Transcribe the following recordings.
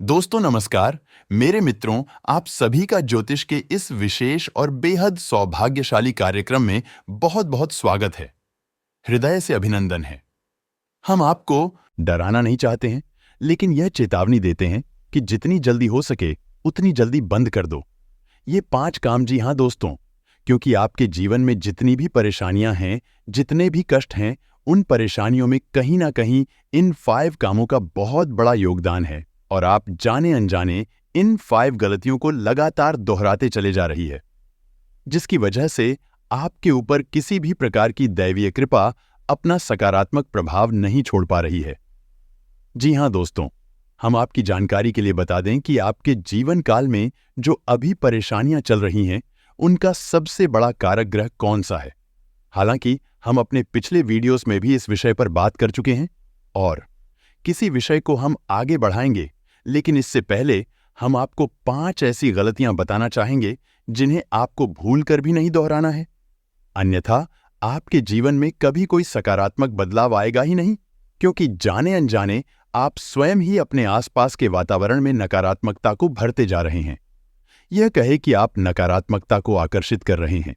दोस्तों नमस्कार। मेरे मित्रों, आप सभी का ज्योतिष के इस विशेष और बेहद सौभाग्यशाली कार्यक्रम में बहुत बहुत स्वागत है। हृदय से अभिनंदन है। हम आपको डराना नहीं चाहते हैं, लेकिन यह चेतावनी देते हैं कि जितनी जल्दी हो सके उतनी जल्दी बंद कर दो ये 5 काम। जी हाँ दोस्तों, क्योंकि आपके जीवन में जितनी भी परेशानियां हैं, जितने भी कष्ट हैं, उन परेशानियों में कहीं ना कहीं इन 5 कामों का बहुत बड़ा योगदान है और आप जाने अनजाने इन 5 गलतियों को लगातार दोहराते चले जा रही है, जिसकी वजह से आपके ऊपर किसी भी प्रकार की दैवीय कृपा अपना सकारात्मक प्रभाव नहीं छोड़ पा रही है। जी हाँ दोस्तों, हम आपकी जानकारी के लिए बता दें कि आपके जीवन काल में जो अभी परेशानियां चल रही हैं, उनका सबसे बड़ा कारक ग्रह कौन सा है। हालांकि हम अपने पिछले वीडियोस में भी इस विषय पर बात कर चुके हैं और किसी विषय को हम आगे बढ़ाएंगे, लेकिन इससे पहले हम आपको 5 ऐसी गलतियां बताना चाहेंगे जिन्हें आपको भूलकर भी नहीं दोहराना है। अन्यथा आपके जीवन में कभी कोई सकारात्मक बदलाव आएगा ही नहीं, क्योंकि जाने अनजाने आप स्वयं ही अपने आसपास के वातावरण में नकारात्मकता को भरते जा रहे हैं। यह कहे कि आप नकारात्मकता को आकर्षित कर रहे हैं।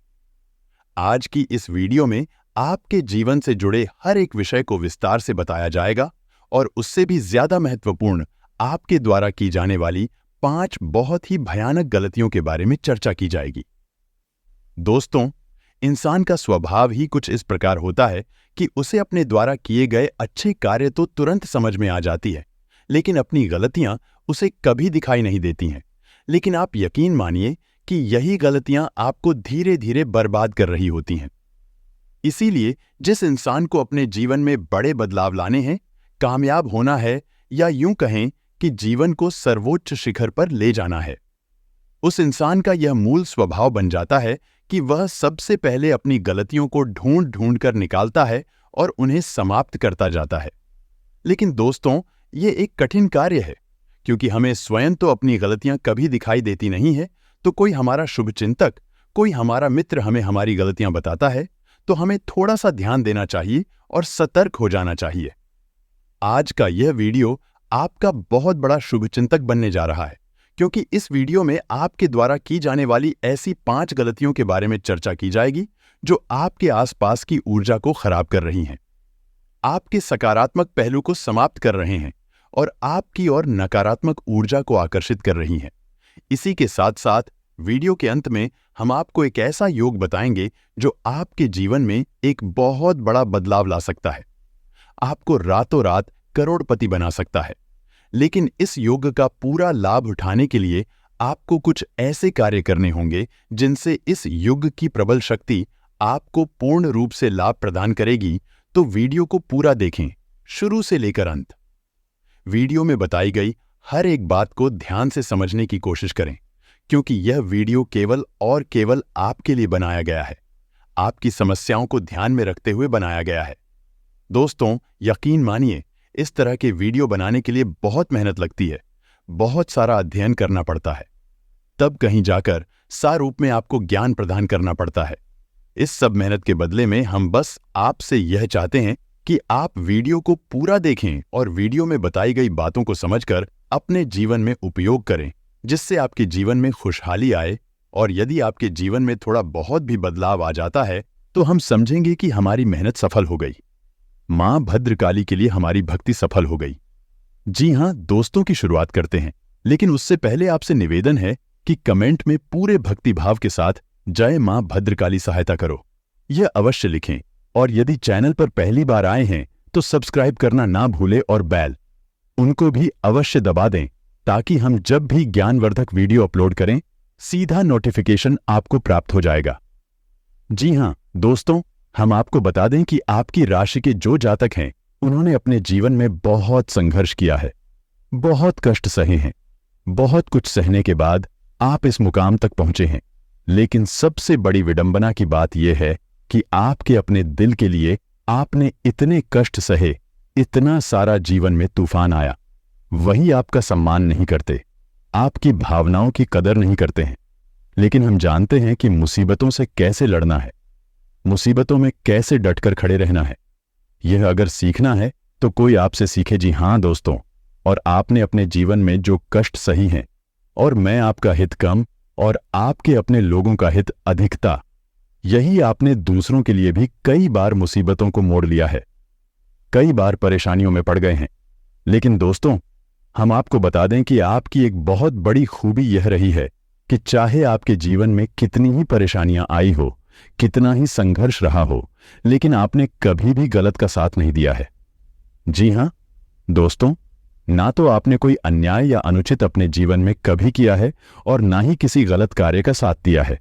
आज की इस वीडियो में आपके जीवन से जुड़े हर एक विषय को विस्तार से बताया जाएगा और उससे भी ज्यादा महत्वपूर्ण आपके द्वारा की जाने वाली 5 बहुत ही भयानक गलतियों के बारे में चर्चा की जाएगी। दोस्तों, इंसान का स्वभाव ही कुछ इस प्रकार होता है कि उसे अपने द्वारा किए गए अच्छे कार्य तो तुरंत समझ में आ जाती है, लेकिन अपनी गलतियां उसे कभी दिखाई नहीं देती हैं। लेकिन आप यकीन मानिए कि यही गलतियां आपको धीरे धीरे बर्बाद कर रही होती हैं। इसीलिए जिस इंसान को अपने जीवन में बड़े बदलाव लाने हैं, कामयाब होना है, या यूं कहें कि जीवन को सर्वोच्च शिखर पर ले जाना है, उस इंसान का यह मूल स्वभाव बन जाता है कि वह सबसे पहले अपनी गलतियों को ढूंढ ढूंढ कर निकालता है और उन्हें समाप्त करता जाता है। लेकिन दोस्तों, ये एक कठिन कार्य है, क्योंकि हमें स्वयं तो अपनी गलतियां कभी दिखाई देती नहीं है, तो कोई हमारा शुभचिंतक, कोई हमारा मित्र हमें हमारी गलतियां बताता है, तो हमें थोड़ा सा ध्यान देना चाहिए और सतर्क हो जाना चाहिए। आज का यह वीडियो आपका बहुत बड़ा शुभचिंतक बनने जा रहा है, क्योंकि इस वीडियो में आपके द्वारा की जाने वाली ऐसी 5 गलतियों के बारे में चर्चा की जाएगी जो आपके आसपास की ऊर्जा को खराब कर रही हैं, आपके सकारात्मक पहलू को समाप्त कर रहे हैं और आपकी ओर नकारात्मक ऊर्जा को आकर्षित कर रही हैं। इसी के साथ साथ वीडियो के अंत में हम आपको एक ऐसा योग बताएंगे जो आपके जीवन में एक बहुत बड़ा बदलाव ला सकता है, आपको रातों रात करोड़पति बना सकता है। लेकिन इस योग का पूरा लाभ उठाने के लिए आपको कुछ ऐसे कार्य करने होंगे जिनसे इस युग की प्रबल शक्ति आपको पूर्ण रूप से लाभ प्रदान करेगी। तो वीडियो को पूरा देखें, शुरू से लेकर अंत। वीडियो में बताई गई हर एक बात को ध्यान से समझने की कोशिश करें, क्योंकि यह वीडियो केवल और केवल आपके लिए बनाया गया है, आपकी समस्याओं को ध्यान में रखते हुए बनाया गया है। दोस्तों, यकीन मानिए, इस तरह के वीडियो बनाने के लिए बहुत मेहनत लगती है, बहुत सारा अध्ययन करना पड़ता है, तब कहीं जाकर सारूप में आपको ज्ञान प्रदान करना पड़ता है। इस सब मेहनत के बदले में हम बस आपसे यह चाहते हैं कि आप वीडियो को पूरा देखें और वीडियो में बताई गई बातों को समझकर अपने जीवन में उपयोग करें, जिससे आपके जीवन में खुशहाली आए। और यदि आपके जीवन में थोड़ा बहुत भी बदलाव आ जाता है, तो हम समझेंगे कि हमारी मेहनत सफल हो गई, मां भद्रकाली के लिए हमारी भक्ति सफल हो गई। जी हां दोस्तों, की शुरुआत करते हैं, लेकिन उससे पहले आपसे निवेदन है कि कमेंट में पूरे भक्तिभाव के साथ जय मां भद्रकाली सहायता करो, यह अवश्य लिखें। और यदि चैनल पर पहली बार आए हैं तो सब्सक्राइब करना ना भूलें और बेल उनको भी अवश्य दबा दें, ताकि हम जब भी ज्ञानवर्धक वीडियो अपलोड करें, सीधा नोटिफिकेशन आपको प्राप्त हो जाएगा। जी हां दोस्तों, हम आपको बता दें कि आपकी राशि के जो जातक हैं, उन्होंने अपने जीवन में बहुत संघर्ष किया है, बहुत कष्ट सहे हैं, बहुत कुछ सहने के बाद आप इस मुकाम तक पहुंचे हैं। लेकिन सबसे बड़ी विडंबना की बात यह है कि आपके अपने दिल के लिए आपने इतने कष्ट सहे, इतना सारा जीवन में तूफान आया, वही आपका सम्मान नहीं करते, आपकी भावनाओं की कदर नहीं करते हैं। लेकिन हम जानते हैं कि मुसीबतों से कैसे लड़ना है, मुसीबतों में कैसे डटकर खड़े रहना है। यह अगर सीखना है तो कोई आपसे सीखे। जी हां दोस्तों, और आपने अपने जीवन में जो कष्ट सही हैं, और मैं आपका हित कम और आपके अपने लोगों का हित अधिकता, यही आपने दूसरों के लिए भी कई बार मुसीबतों को मोड़ लिया है, कई बार परेशानियों में पड़ गए हैं। लेकिन दोस्तों, हम आपको बता दें कि आपकी एक बहुत बड़ी खूबी यह रही है कि चाहे आपके जीवन में कितनी ही परेशानियां आई हो, कितना ही संघर्ष रहा हो, लेकिन आपने कभी भी गलत का साथ नहीं दिया है। जी हां दोस्तों, ना तो आपने कोई अन्याय या अनुचित अपने जीवन में कभी किया है और ना ही किसी गलत कार्य का साथ दिया है।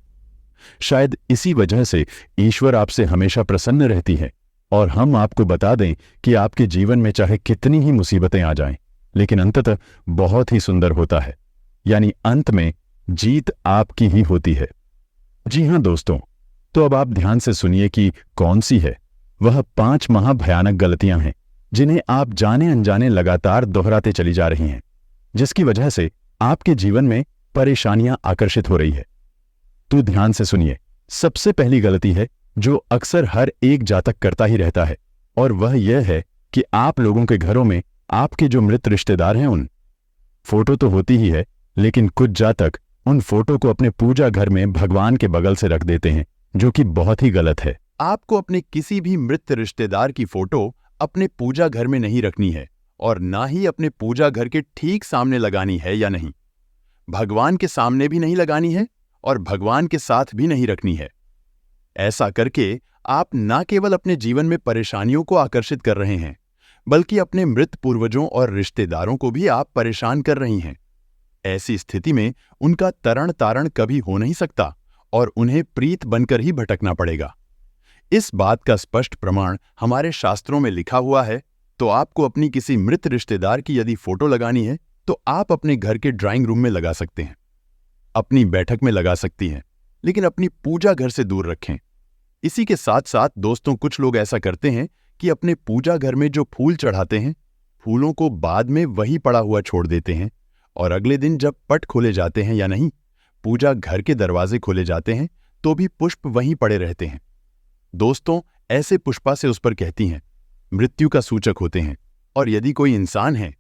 शायद इसी वजह से ईश्वर आपसे हमेशा प्रसन्न रहती है। और हम आपको बता दें कि आपके जीवन में चाहे कितनी ही मुसीबतें आ जाएं, लेकिन अंततः बहुत ही सुंदर होता है, यानी अंत में जीत आपकी ही होती है। जी हां दोस्तों, तो अब आप ध्यान से सुनिए कि कौन सी है वह 5 महाभयानक गलतियां हैं जिन्हें आप जाने अनजाने लगातार दोहराते चली जा रही हैं, जिसकी वजह से आपके जीवन में परेशानियां आकर्षित हो रही है। तो ध्यान से सुनिए। सबसे पहली गलती है जो अक्सर हर एक जातक करता ही रहता है, और वह यह है कि आप लोगों के घरों में आपके जो मृत रिश्तेदार हैं उन फोटो तो होती ही है, लेकिन कुछ जातक उन फोटो को अपने पूजा घर में भगवान के बगल से रख देते हैं, जो कि बहुत ही गलत है। आपको अपने किसी भी मृत रिश्तेदार की फोटो अपने पूजा घर में नहीं रखनी है, और ना ही अपने पूजा घर के ठीक सामने लगानी है या नहीं। भगवान के सामने भी नहीं लगानी है और भगवान के साथ भी नहीं रखनी है। ऐसा करके आप न केवल अपने जीवन में परेशानियों को आकर्षित कर रहे हैं, बल्कि अपने मृत पूर्वजों और रिश्तेदारों को भी आप परेशान कर रही हैं। ऐसी स्थिति में उनका तरण तारण कभी हो नहीं सकता और उन्हें प्रीत बनकर ही भटकना पड़ेगा। इस बात का स्पष्ट प्रमाण हमारे शास्त्रों में लिखा हुआ है। तो आपको अपनी किसी मृत रिश्तेदार की यदि फोटो लगानी है तो आप अपने घर के ड्राइंग रूम में लगा सकते हैं, अपनी बैठक में लगा सकती हैं, लेकिन अपनी पूजा घर से दूर रखें। इसी के साथ साथ दोस्तों, कुछ लोग ऐसा करते हैं कि अपने पूजा घर में जो फूल चढ़ाते हैं, फूलों को बाद में वही पड़ा हुआ छोड़ देते हैं, और अगले दिन जब पट खोले जाते हैं या नहीं, पूजा घर के दरवाजे खोले जाते हैं, तो भी पुष्प वहीं पड़े रहते हैं। दोस्तों, ऐसे पुष्पा से उस पर कहती हैं, मृत्यु का सूचक होते हैं। और यदि कोई इंसान है,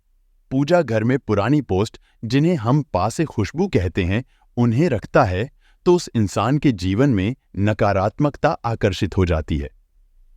पूजा घर में पुरानी पोस्ट जिन्हें हम पासे खुशबू कहते हैं, उन्हें रखता है, तो उस इंसान के जीवन में नकारात्मकता आकर्षित हो जाती है।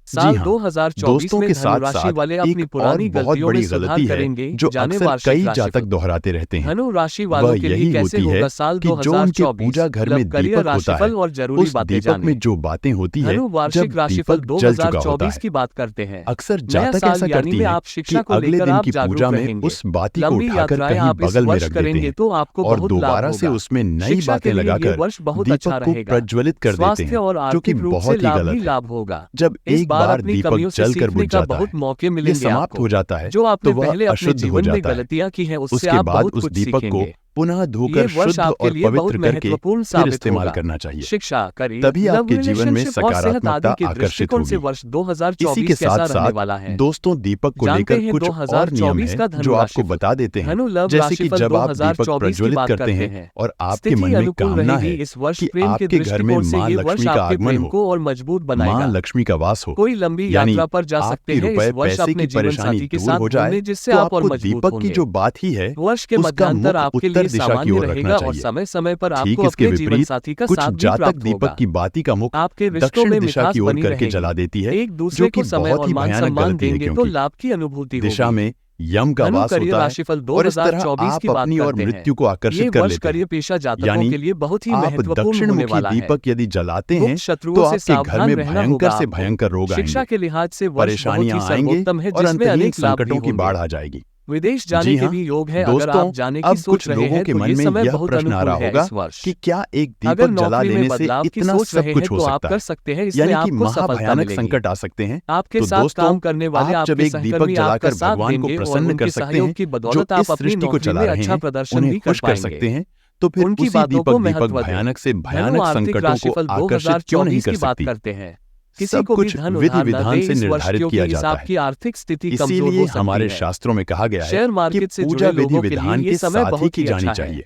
साल 2024 में धनु राशि वाले अपनी एक पुरानी और बहुत गलतियों में बड़ी सुधार गलती है करेंगे। जो जाने अक्सर वार्षिक कई राशिफल। जातक दोहराते रहते हैं। धनु राशि वालों वह के यही लिए कैसे होती है होगा साल कि जो उनके 2024? पूजा घर में करियर दीपक होता है, राशिफल और जरूरी उस बातें दीपक जानें। में जो बातें होती है धनु वार्षिक जब राशिफल दीपक जल चुका होता 2024 है। की बात करते हैं। अक्सर नया जातक साल ऐसा यानी करती में हैं आप कि शिक्षा को अगले लेकर दिन आप की जागरूक पूजा में रहेंगे। उस बाती को लंबी उठाकर यात्राएं कहीं आप इस बगल में वर्ष रख देते करेंगे हैं तो आपको और बहुत लाभ दोबारा से होगा। उसमें नई शिक्षा बातें के लिए ये लगाकर वर्ष बहुत अच्छा दीपक को रहेगा। प्रज्वलित कर देते स्वास्थ्य हैं, और जो कि आर्थिक रूप से बहुत ही लाभ गलत ही है। लाभ होगा। जब इस एक बार बार अपनी दीपक कमियों से जलकर सीखने बुझ का जाता बहुत है, मौके ये मिलेंगे समाप्त आपको। हो जाता है, जो आपने तो वह पहले अपने अशुद्ध हो जीवन में जाता है। गलतियां की हैं, उससे उसके आप बाद बहुत उस कुछ दीपक को सीखेंगे। पुनः ये धोकर वर्ष शुद्ध आपके और लिए बहुत पवित्र करके महत्वपूर्ण फिर साबित इस्तेमाल होगा। करना चाहिए। शिक्षा, करियर, तभी लव आपके जीवन में रिलेशनशिप और सेहत आदि सकारात्मकता के आकर्षित दृष्टिकोण से होगी। वर्ष इसी 2024 के कैसा साथ रहने साथ वाला है। दोस्तों, दीपक को जानते लेकर हैं कुछ और नियम 2024 का हैं धनु जो आपको राशिफल। बता देते हैं। धनु लव जैसे कि राशिफल जब आप दीपक 2024 की प्रज्वलित बात करते करते हैं हैं। और आपके स्थिति मन में अनुकूल कामना रहेगी। है इस वर्ष कि प्रेम के आपके घर में दृष्टिकोण से मां ये वर्ष लक्ष्मी का आपके आगमन प्रेम हो, को और मजबूत मां बनाएगा। लक्ष्मी का वास हो, कोई लंबी यानी यात्रा पर जा सकते आपके हैं इस रुपए वर्ष पैसे अपने की जीवन परेशानी साथी के दूर साथ हो जाए, घूमने, जिससे तो आप और आपको मजबूत दीपक की होंगे। जो बात ही है वर्ष के उसका मध्यांतर मुख आपके उत्तर लिए दिशा की सामान्य ओर रखना रहेगा और चाहिए। समय समय पर ठीक आपको इसके अपने जीवन विपरीत साथी का कुछ साथ भी जातक प्राप्त दीपक होगा। की बाती का मुख आपके रिश्तों दक्षिण में दिशा मिठास की ओर बनी करके रहेगी। जला देती है, एक जो दूसरे कि को समय बहुत और ही मान भयानक सम्मान गलती है, देंगे तो क्योंकि लाभ की अनुभूति दिशा होगी। में यम का धनु वास करियर होता है राशिफल और इस तरह 2024 की आप बात अपनी और करते हैं। मृत्यु को ये आकर्षित कर वर्ष लेते हैं। करियर पेशा जातकों यानी के लिए बहुत ही आप महत्वपूर्ण दक्षिण होने मुखी वाला है। दीपक यदि जलाते हैं गुप्त शत्रुओं तो से आपके घर सावधान में रहना भयंकर होगा से आपको। भयंकर रोग शिक्षा आएंगे, के लिहाज से वर्ष बहुत ही परेशानियां आएंगे सर्वोत्तम है, और जिसमें अंतहीन अनेक लाभ भी संकटों की होंगे। बाढ़ आ जाएगी। विदेश जाने जी के हाँ भी योग है। अगर दोस्तों, आप जाने की अब सोच कुछ रहे लोगों हैं के तो मन ये में समय यह बहुत प्रश्न आ अनुकूल रहा है होगा इस वर्ष। कि क्या एक अगर दीपक जला नौकरी में देने से बदलाव की इतना सोच सब रहे कुछ हैं हो तो आप सकता कर है, सकते हैं, इसमें यानी कि आपको सफलता महाभयानक मिलेगी। संकट आ सकते हैं। आपके तो साथ दोस्तों, काम करने वाले आप जब आपके एक दीपक सहकर्मी आपका जलाकर साथ भगवान को देंगे और प्रसन्न कर उनके सकते सहयोग हैं, की जो बदौलत इस आप अपनी सृष्टि को नौकरी चला में रहे अच्छा हैं, प्रदर्शन उन्हें भी कर खुश कर सकते पाएंगे। हैं, तो फिर उनकी उसी बातों दीपक को दीपक महत्व दें। भयानक से धनु भयानक आर्थिक संकटों को राशिफल आकर्षित क्यों नहीं 2024 कर की बात सकती। करते हैं। किसी सब को भी कुछ धन विधि उधार न विधान दे से इस वर्ष, निर्धारित क्योंकि किया इस जाता है। आपकी आर्थिक स्थिति कमजोर इसीलिए हो सकती हमारे है। शास्त्रों में कहा गया है शेयर कि मार्केट से पूजा जुड़े विधि लोगों के लिए विधान ये के समय साथ ही बहुत की ही जानी अच्छा है। चाहिए।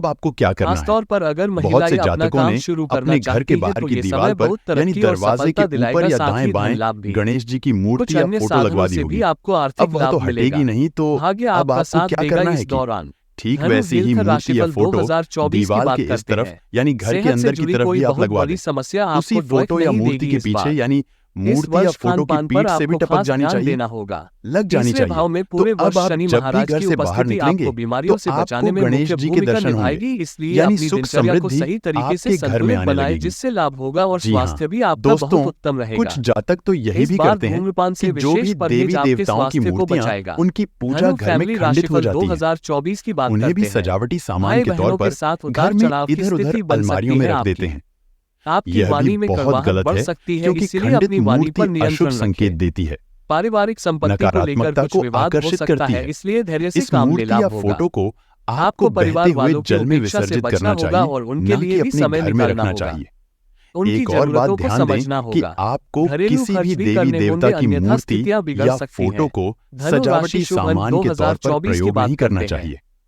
अब आपको क्या करना है? खासतौर पर अगर बहुत महिलाएं से अपना जातकों काम ने शुरू करना अपने घर चाहती के हैं बाहर तो की ये दीवार समय पर बहुत यानी तरक्की और दरवाजे सफलता के ऊपर दिलाएगा, या साथ ही धन दाएं लाभ बाएं भी। गणेश जी की कुछ मूर्ति या अन्य फोटो साधनों लगवा दी से होगी। भी आपको अब आर्थिक वह तो लाभ मिलेगा। हटेगी नहीं, तो भाग्य अब आपका आपको साथ क्या देगा करना इस है कि दौरान। ठीक धनु वैसे ही गिरधर मूर्ति या राशिफल फोटो 2024 की दीवार बात के इस करते तरफ हैं। यानी घर के सेहत से अंदर की जुड़ी तरफ कोई भी आप बहुत लगवा बड़ी दें। समस्या उसी आपको द्वैत फोटो या नहीं मूर्ति देगी के इस पीछे बार। यानी इस मूर्ति या वर्ष फोटो की खान-पान पर पीठ से भी आपको टपक खास जानी ध्यान चाहिए, देना होगा। लग जानी तीसरे चाहिए। भाव में तो पूरे अब वर्ष आप शनि जब भी महाराज घर की से बाहर उपस्थिति निकलेंगे आपको बीमारियों तो से आपको बचाने में गणेश मुख्य जी के भूमिका दर्शन होंगे, निभाएगी, इसलिए यानी अपनी सुख दिनचर्या को समृद्धि सही तरीके से आपके घर में संतुलित आने बनाएं, लगेगी। जिससे लाभ होगा और जी हाँ, स्वास्थ्य भी आपका बहुत दोस्तों, उत्तम रहेगा। कुछ जातक तो यही इस भी बार करते हैं धूम्रपान से कि जो भी विशेष परहेज देवी आपके देवताओं की स्वास्थ्य को मूर्तियां बचाएगा। उनकी पूजा धनु घर में फैमिली खंडित हो राशिफल जाती हैं। 2024 की बात उन्हें भी करते हैं। सजावटी सामान भाई के तौर बहनों के पर साथ घर उतार में चढ़ाव की इधर उधर स्थिति बन अलमारियों सकती में है रख देते आपकी। हैं। आपकी यह भी वाणी में बहुत कड़वाहट गलत बढ़ है, सकती है, क्योंकि इसलिए खंडित अपनी वाणी पर मूर्ति अशुभ नियंत्रण संकेत रखें। देती है, पारिवारिक संपत्ति को लेकर नकारात्मकता कुछ को विवाद हो आकर्षित सकता करती है, है। इसलिए धैर्य से इस काम ले मूर्ति या लाभ होगा। फोटो को आपको आपको परिवार बहते हुए वालों की जल में उपेक्षा से विसर्जित बचना करना होगा चाहिए, और उनके न लिए कि भी अपने समय घर में निकालना रखना होगा। चाहिए। उनकी एक और बात जरूरतों को ध्यान दें समझना कि होगा। आपको घरेलू किसी खर्च भी भी देवी करने देवता होंगे, की अन्यथा मूर्ति स्थितियां बिगड़ या सकती फोटो हैं। को धनु सजावटी राशि शुभ अंक सामान के तौर पर 2024 की प्रयोग बात नहीं करना करते हैं। चाहिए।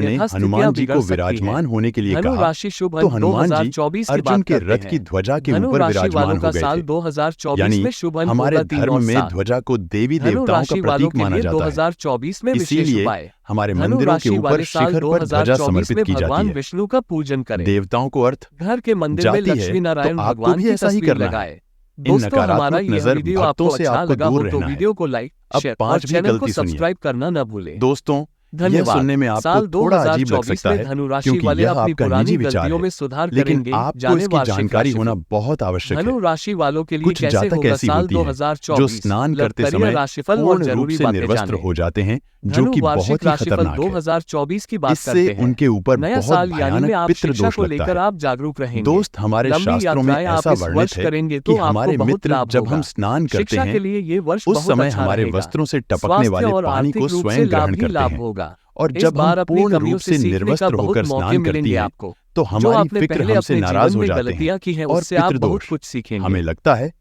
ने अन्यथा हनुमान जी स्थितियां को बिगड़ सकती विराजमान हैं। होने के लिए धनु कहा राशि शुभ तो अंक हनुमान जी 2024 की अर्जुन बात के करते रथ की हैं। ध्वजा के धनु ऊपर राशि विराजमान वालों हो का गए साल थे। 2024 यानी में शुभ अंक हमारे होगा 3 धर्म और में 7। ध्वजा को देवी धनु देवताओं का राशि वालों प्रतीक के माना लिए जाता है। 2024 में विशेष इसीलिए उपाय। हमारे धनु मंदिरों के राशि ऊपर वाले साल शिखर पर ध्वजा 2024 समर्पित में की जाती भगवान है। विष्णु का पूजन करें। देवताओं को अर्थ घर के मंदिर में जाती है लक्ष्मी नारायण तो आपको भगवान भी की ऐसा ही तस्वीर करना है। लगाए। इन दोस्तों, हमारा नकारात्मक यह नजर वीडियो आपको भक्तों से अच्छा आपको लगा हो दूर तो रहना है। वीडियो को लाइक, अब शेयर और 5वीं चैनल को गलती सुनिए। सब्सक्राइब करना न भूलें। दोस्तों, यह धन्यवाद। सुनने में आपको साल थोड़ा अजीब लग 2024 सकता में है धनु राशि क्योंकि वाले यह अपनी आपका पुरानी निजी विचार गलतियों है, में सुधार लेकिन करेंगे। आपको जाने इसकी वार्षिक जानकारी होना राशिफल। बहुत आवश्यक है। धनु राशि वालों के लिए कुछ कैसे जातक होगा ऐसी साल होती हैं 2024? जो स्नान करते करियर समय राशिफल और पूर्ण रूप जरूरी से बातें निर्वस्त्र जानें। हो जाते हैं, जो धनु कि वार्षिक बहुत ही राशिफल खतरनाक है। 2024 की बात इससे करते हैं। उनके ऊपर नया बहुत साल यानी में भयानक आप पितृ शिक्षा दोष को लगता लेकर है। आप जागरूक रहेंगे। दोस्त, हमारे लंबी शास्त्रों में यात्राएं आप ऐसा इस वर्ष वर्णित है करेंगे कि तो आपको हमारे बहुत मित्र लाभ जब हम होगा। स्नान करते शिक्षा के हैं लिए ये वर्ष उस बहुत समय अच्छा हमारे रहेगा। वस्त्रों से टपकने स्वास्थ्य वाले और पानी आर्थिक को रूप से स्वयं लाभ ग्रहण ही करते लाभ हैं। होगा। और इस जब हम बार अपनी पूर्ण कमियों रूप से से सीखने का निर्वस्त्र बहुत होकर मौके स्नान करती मिलेंगे हैं आपको। तो जो हमारी आपने फिक्र पहले हमसे अपने नाराज जीवन हो में जाते गलतियां हैं की हैं और उससे आप बहुत पितृदोष कुछ सीखेंगे। हमें लगता है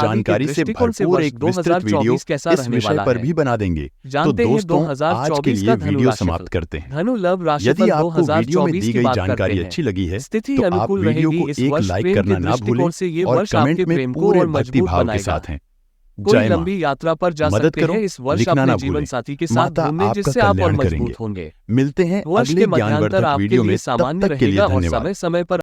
शादी के जानकारी से दृष्टिकोण से भरपूर वर्ष एक विस्तृत वीडियो 2024 कैसा इस रहने विषय वाला पर है। भी बना देंगे। तो जानते हैं दोस्तों, आज के 2024 लिए का धनु वीडियो राशिफल। समाप्त करते हैं। धनु लव यदि राशिफल आपको वीडियो में 2024 दी की गई बात करते जानकारी हैं। अच्छी लगी है स्थिति तो आप अनुकूल वीडियो रहेगी को इस एक वर्ष लाइक प्रेम करना के ना भूलें दृष्टिकोण से ये और वर्ष आपके कमेंट में प्रेम को पूरे और भक्ति मजबूत भाव के बनाएगा। साथ हैं। कोई जय मां। लंबी यात्रा पर जा मदद सकते करो, हैं इस वर्ष लिखना अपने ना जीवन भूलें। साथी के साथ माता घूमने आपका जिससे आप और कल्याण मजबूत करेंगे। होंगे। मिलते हैं वर्ष अगले के मध्यांतर ज्ञानवर्धक आपके वीडियो लिए में। सामान्य तब तक के लिए रहेगा और धन्यवाद। समय समय पर